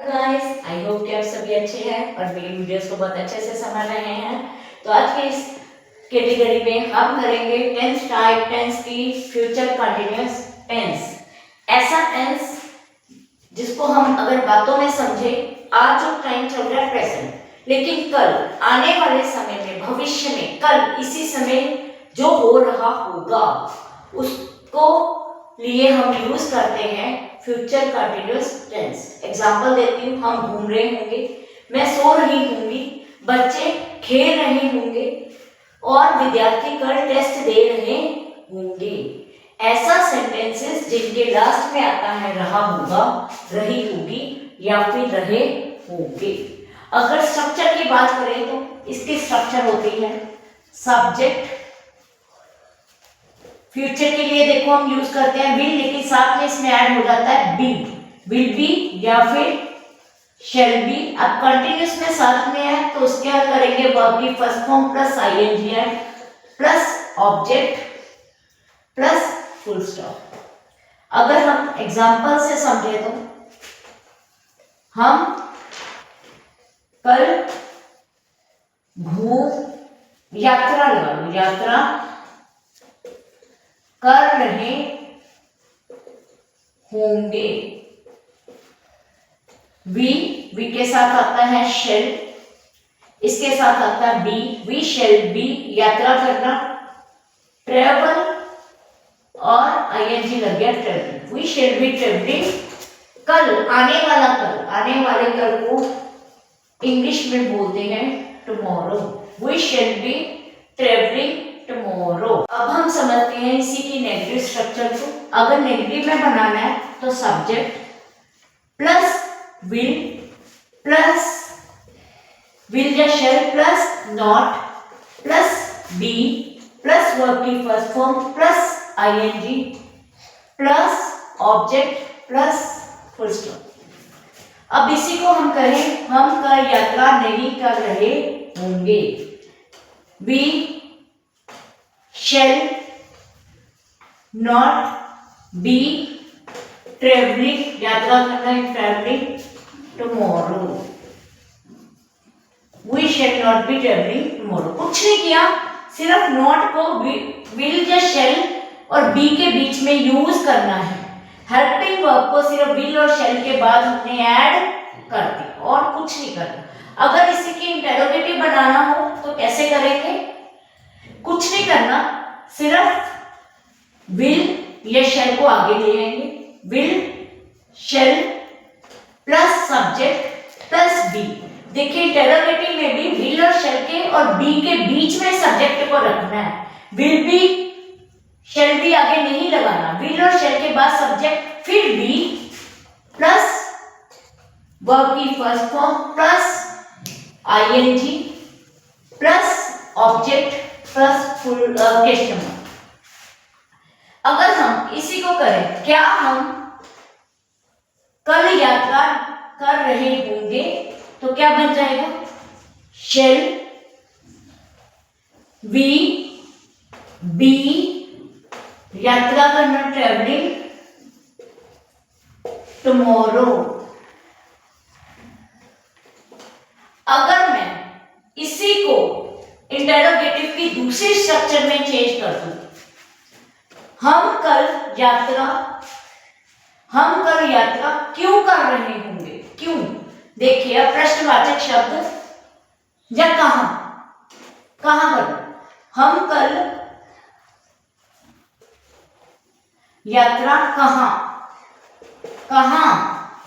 Guys, आई hope कि आप सभी अच्छे हैं और मेरी वीडियोस को बहुत अच्छे से समझ रहे हैं। तो आज के इस कैटेगरी में हम करेंगे टेंस टाइप, टेंस की फ्यूचर कंटिन्यूअस टेंस। ऐसा टेंस जिसको हम अगर बातों में समझे, आज जो टाइम चल रहा है प्रेजेंट, लेकिन कल आने वाले समय में, भविष्य में, कल इसी समय जो हो रहा होगा उसको लिए हम यूज करते हैं फ्यूचर कंटिन्यूअस टेंस। एग्जांपल देती हूँ, हम घूम रहे होंगे, मैं सो रही होंगी, बच्चे खेल रहे होंगे और विद्यार्थी कल टेस्ट दे रहे होंगे। ऐसा सेंटेंसेस जिनके लास्ट में आता है रहा होगा, रही होगी या फिर रहे होंगे। अगर स्ट्रक्चर की बात करें तो इसकी स्ट्रक्चर होती है सब्जेक्ट। फ्यूचर के लिए देखो हम यूज करते हैं विल, लेकिन साथ में इसमें ऐड हो जाता है बी, विल बी या फिर शैल बी। अब कंटिन्यूस में साथ में है तो उसके क्या करेंगे, वर्ब की first form plus ING plus object plus full stop. अगर हम एग्जांपल से समझे तो हम कल यात्रा लगा लो, यात्रा कर रहे होंगे। वी के साथ आता है शेल, इसके साथ आता है बी, वी शेल बी यात्रा करना, ट्रेवल और आईएनजी लग गया travelling. We shall be travelling. कल आने वाला, कल आने वाले कल को इंग्लिश में बोलते हैं tomorrow. We shall be travelling tomorrow. अब हम समझते हैं इसी की नेगेटिव स्ट्रक्चर को। अगर नेगेटिव में बनाना है तो सब्जेक्ट प्लस विल या shall plus not plus be plus verb की first form plus ING plus object plus full stop. अब इसी को हम करें, हम कल यात्रा नहीं कर रहे होंगे। We shall not be traveling, यात्रा करना है traveling tomorrow। We shall not be traveling tomorrow। कुछ नहीं किया, सिर्फ not को will या shall और be के बीच में यूज करना है। हेल्पिंग वर्ब को सिर्फ will और shall के बाद हमने ऐड कर दी और कुछ नहीं करना। अगर इसी की इंटेरोगेटिव बनाना हो तो कैसे करेंगे, कुछ नहीं करना, सिर्फ विल या शेल को आगे ले आएंगे। Will shall plus subject plus be. देखिए इंटेरोगेटिव में भी विल और शेल के और बी के बीच में सब्जेक्ट को रखना है। विल बी शेल बी आगे नहीं लगाना, विल और शेल के बाद सब्जेक्ट फिर बी प्लस वर्ब की first form plus ING plus object plus full question mark. अगर हम इसी को करें, क्या हम कल यात्रा कर रहे होंगे, तो क्या बन जाएगा, शेल वी बी यात्रा करना ट्रेवलिंग टुमारो। अगर मैं इसी को इंटेरोगेटिव की दूसरी स्ट्रक्चर में चेंज कर दूं, हम कल यात्रा क्यों कर रहे होंगे, क्यों। देखिए प्रश्नवाचक शब्द या कहां कर, हम कल यात्रा कहां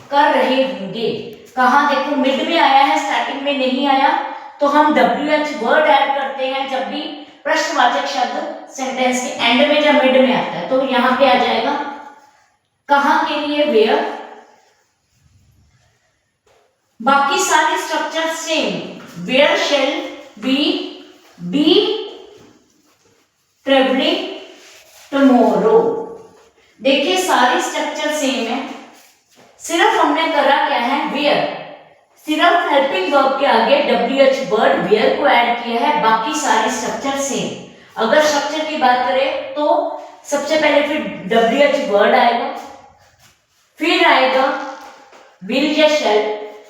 कर रहे होंगे। कहां देखो मिड में आया है, स्टार्टिंग में नहीं आया, तो हम WH वर्ड ऐड करते हैं जब भी प्रश्नवाचक शब्द सेंटेंस के एंड में या मिड में आता है। तो यहां पे आ जाएगा कहां के लिए वेयर। बाकी सारे structure same, where shall be travelling tomorrow. देखिए सारी स्ट्रक्चर सेम है, सिर्फ हमने करा क्या है, वेयर। सिर्फ हेल्पिंग वर्ब के आगे WH वर्ड वेयर को ऐड किया है, बाकी सारे स्ट्रक्चर सेम। अगर स्ट्रक्चर की बात करें तो सबसे पहले फिर WH वर्ड आएगा, फिर आएगा विल या शेल,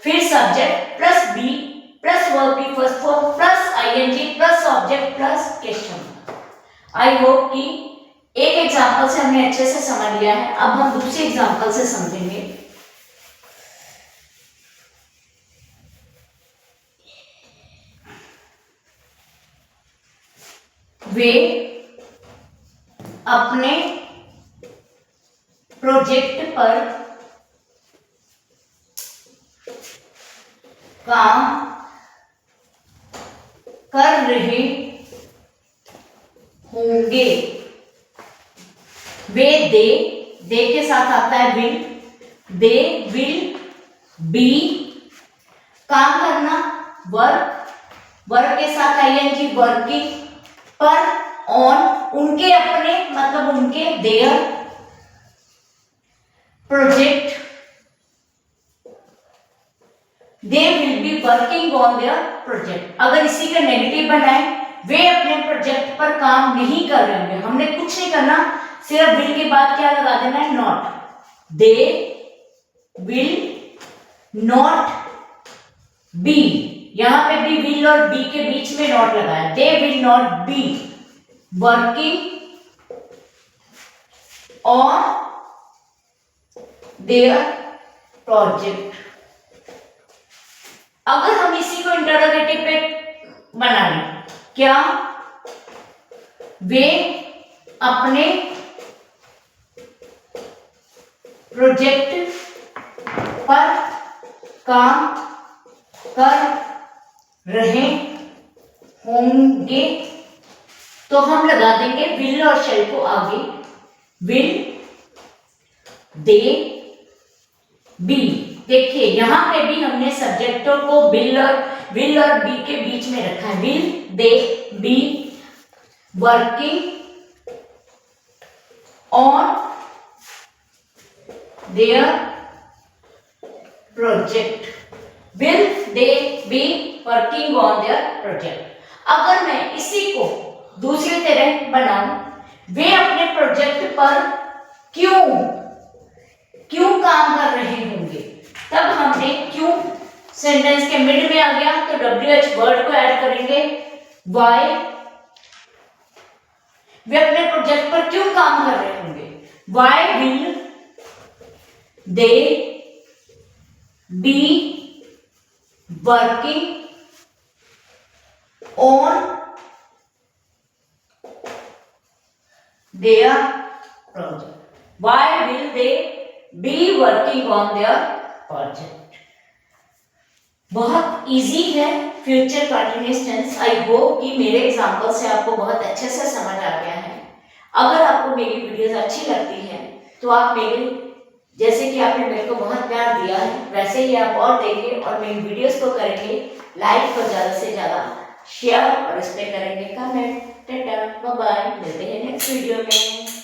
फिर subject plus be plus verb की first form plus ING plus object plus question. I hope कि एक एग्जांपल से हमने अच्छे से समझ लिया है। अब हम दूसरे एग्जांपल से समझेंगे। वे अपने प्रोजेक्ट पर काम कर रहे होंगे। वे दे के साथ आता है विल, दे विल बी, काम करना वर्क के साथ आईएनजी वर्किंग, पर ऑन उनके अपने मतलब उनके there project, they will be working on their project. अगर इसी का नेगेटिव बनाए, वे अपने प्रोजेक्ट पर काम नहीं कर रहे होंगे। हमने कुछ नहीं करना, सिर्फ विल के बाद क्या लगा देना है, not. They will not be, यहां पे भी विल और बी के बीच में नॉट लगाया। They will not be working on their project. अगर हम इसी को इंटरोगेटिव पे बना लें, क्या वे अपने प्रोजेक्ट पर काम कर रहे होंगे, तो हम लगा देंगे विल और शेल को आगे। विल दे बी, देखिए यहां पे भी हमने सब्जेक्टों को विल और बी के बीच में रखा है। Will they be working on their project. Will they be working on their project. अगर मैं इसी को दूसरी तरह बनाऊं, वे अपने प्रोजेक्ट पर क्यों काम कर रहे होंगे, तब हमने क्यों सेंटेंस के मिड में आ गया तो WH वर्ड को ऐड करेंगे। वाई, वे अपने प्रोजेक्ट पर क्यों काम कर रहे होंगे। Why will they be working on their project. Why will they be working on their project? बहुत इजी है future continuous tense. I hope कि मेरे एग्जांपल से आपको बहुत अच्छे से समझ आ गया है। अगर आपको मेरी वीडियोस अच्छी लगती है तो आप जैसे कि आपने मेरे को बहुत प्यार दिया है, वैसे ही आप और देंगे और मेरी वीडियोस को करेंगे लाइक और ज़्यादा से ज़्यादा शेयर और इस पे करेंगे कमेंट। टाटा बाय बाय, मिलते हैं नेक्स्ट वीडियो में।